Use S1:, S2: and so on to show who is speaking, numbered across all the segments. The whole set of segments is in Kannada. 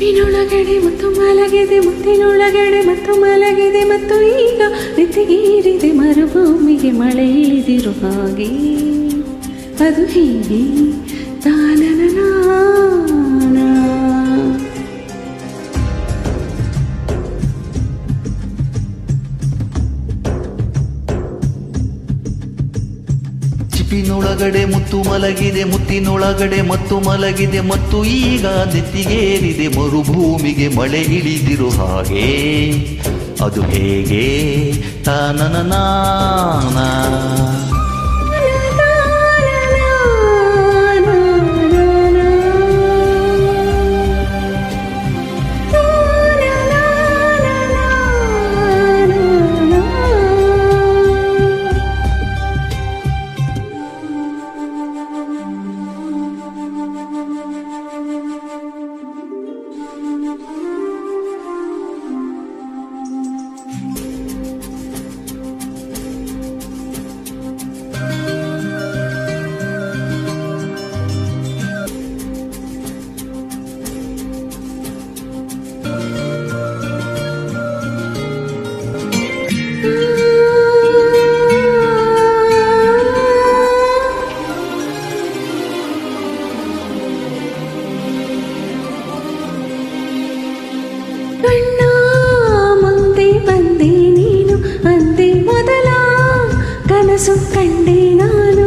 S1: ಚಿಪ್ಪಿನೊಳಗಡೆ ಮತ್ತು ಮಲಗಿದೆ ಮುತ್ತಿನೊಳಗಡೆ ಮತ್ತು ಮಲಗಿದೆ ಮತ್ತು ಈಗ ನೆತ್ತಿಗೇರಿದೆ ಮರುಭೂಮಿಗೆ ಮಳೆ ಇಳಿದಿರು ಹಾಗೆ ಅದು ಹೀಗೆ ತಾನನನ
S2: ಚಿಪ್ಪಿನೊಳಗಡೆ ಮುತ್ತು ಮಲಗಿದೆ ಮುತ್ತಿನೊಳಗಡೆ ಮತ್ತು ಮಲಗಿದೆ ಮತ್ತು ಈಗ ನೆತ್ತಿಗೇರಿದೆ ಮರುಭೂಮಿಗೆ ಮಳೆ ಇಳಿದಿರು ಹಾಗೆ ಅದು ಹೇಗೆ ತಾನನನಾ
S1: ಕಣ್ಣ ಮುಂದೆ ಬಂದೆ ನೀನು ಅಂದೆ ಮೊದಲ ಕನಸು ಕಂಡೆ ನಾನು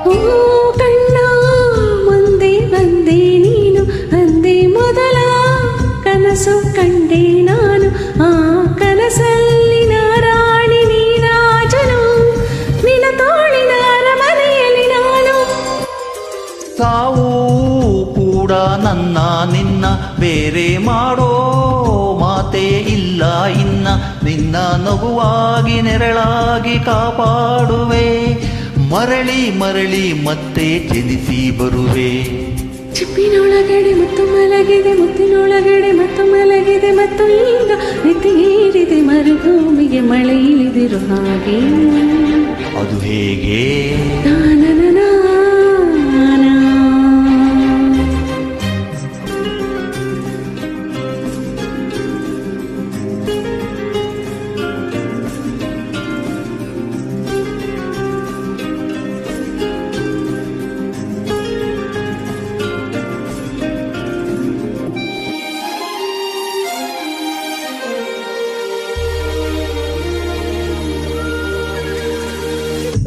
S1: ಓ ಕಣ್ಣ ಮುಂದೆ ಬಂದೆ ನೀನು ಅಂದೆ ಮೊದಲ ಕನಸು ಕಂಡೆ ನಾನು ಆ ಕನಸಲ್ಲಿನ ರಾಣಿ ನೀರಾಜನು ನಿನ್ನ ತೋಳಿನ ಅರಮನೆಯಲ್ಲಿ ನಾನು
S2: ತಾವು ಕೂಡ ನನ್ನ ನಿನ್ನ ಬೇರೆ ಮಾಡೋ ಮಾತೇ ಇಲ್ಲ ಇನ್ನ ನಿನ್ನ ನಗುವಾಗಿ ನೆರಳಾಗಿ ಕಾಪಾಡುವೆ ಮರಳಿ ಮರಳಿ ಮತ್ತೆ ಜನಿಸಿ ಬರುವೆ
S1: ಚಿಪ್ಪಿನೊಳಗಡೆ ಮತ್ತು ಮಲಗಿದೆ ಮುತ್ತಿನೊಳಗಡೆ ಮತ್ತು ಮಲಗಿದೆ ಮತ್ತು ಈಗ ನೆತ್ತಿಗೇರಿದೆ ಮರುಭೂಮಿಗೆ ಮಳೆ ಇಳಿದಿರು ಹಾಗೆ
S2: ಅದು ಹೇಗೆ
S1: ತಾನನನಾ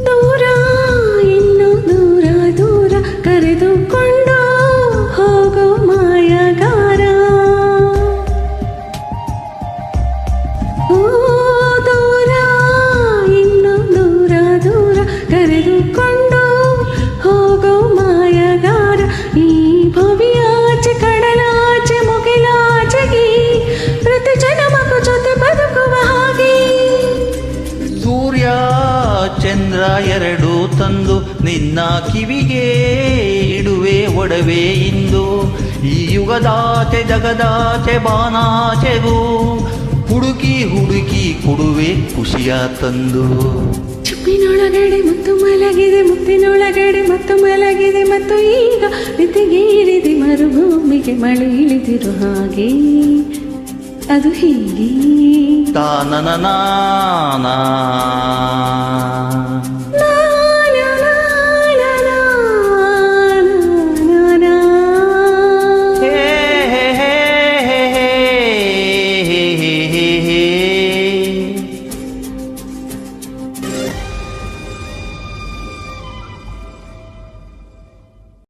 S1: ದೂರ ಇನ್ನು ದೂರ ದೂರ ಕರೆದುಕೊಂಡು ಹೋಗೋ ಮಾಯಗಾರ ಓ ದೂರ ಇನ್ನು ದೂರ ದೂರ ಕರೆದುಕೊಂಡು ಹೋಗೋ ಮಾಯಗಾರ ಈ ಭವಿಯಾಚೆ ಕಡಲಾಚೆ ಮುಗಿಲಾಚೆಗೆ ಪ್ರತಿ ಜನ್ಮಕ್ಕೂ ಜೊತೆ ಬದುಕುವ ಹಾಗೆ
S2: ಸೂರ್ಯ ಚಂದ್ರ ಎರಡು ತಂದು ನಿನ್ನ ಕಿವಿಗೆ ಇಡುವೆ ಒಡವೆ ಇಂದು ಈ ಯುಗದಾಚೆ ಜಗದಾಚೆ ಬಾನಾಚೆಗೂ ಹುಡುಕಿ ಹುಡುಕಿ ಕೊಡುವೆ ಖುಷಿಯ ತಂದು
S1: ಚಿಪ್ಪಿನೊಳಗಡೆ ಮತ್ತು ಮಲಗಿದೆ ಮುತ್ತಿನೊಳಗಡೆ ಮತ್ತು ಮಲಗಿದೆ ಮತ್ತು ಈಗ ನೆತ್ತಿಗೇರಿದೆ ಮರುಭೂಮಿಗೆ ಮಳೆ ಇಳಿದಿರು ಹಾಗೆ ಅದು ಹೀಗೆ
S2: ತಾನನನಾ